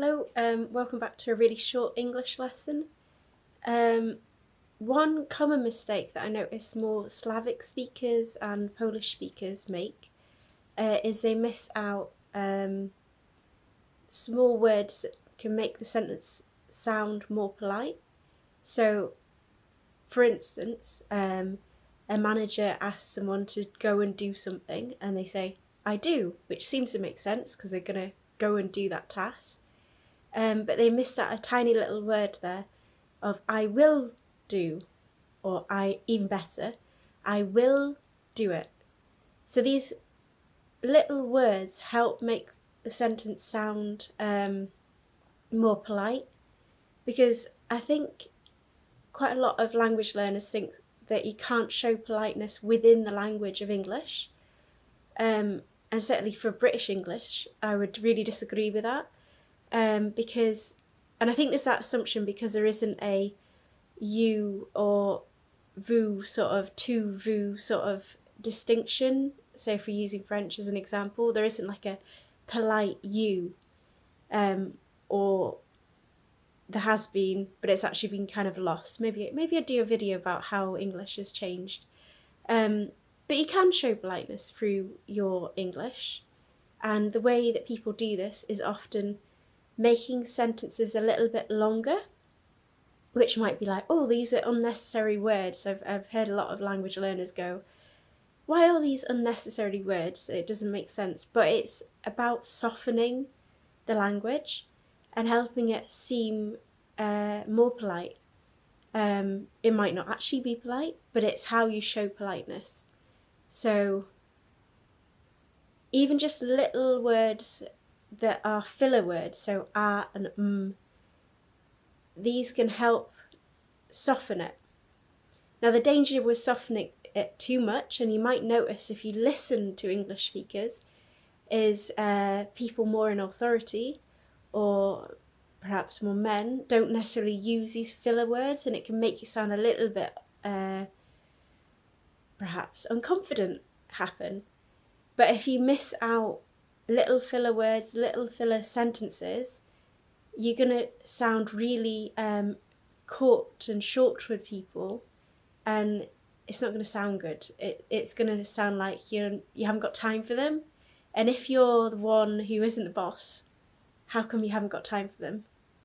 Hello, welcome back to a really short English lesson. One common mistake that I notice more Slavic speakers and Polish speakers make is they miss out small words that can make the sentence sound more polite. So, for instance, a manager asks someone to go and do something and they say, I do, which seems to make sense because they're going to go and do that task. But they missed out a tiny little word there of I will do, or even better, I will do it. So these little words help make the sentence sound more polite, because I think quite a lot of language learners think that you can't show politeness within the language of English. And certainly for British English, I would really disagree with that. Because, and I think there's that assumption because there isn't a you or vous sort of to vous sort of distinction. So if we're using French as an example, there isn't like a polite you, or there has been, but it's actually been kind of lost. Maybe I'd do a video about how English has changed. But you can show politeness through your English, and the way that people do this is often making sentences a little bit longer, which might be like, oh, these are unnecessary words. I've heard a lot of language learners go, why are these unnecessary words? It doesn't make sense. But it's about softening the language and helping it seem more polite. It might not actually be polite, but it's how you show politeness. So even just little words that are filler words, so and these can help soften it. Now the danger with softening it too much, and you might notice if you listen to English speakers, is people more in authority, or perhaps more men, don't necessarily use these filler words, and it can make you sound a little bit perhaps unconfident happen. But if you miss out little filler words, little filler sentences, you're going to sound really caught and short with people, and it's not going to sound good. It's going to sound like you haven't got time for them. And if you're the one who isn't the boss, how come you haven't got time for them?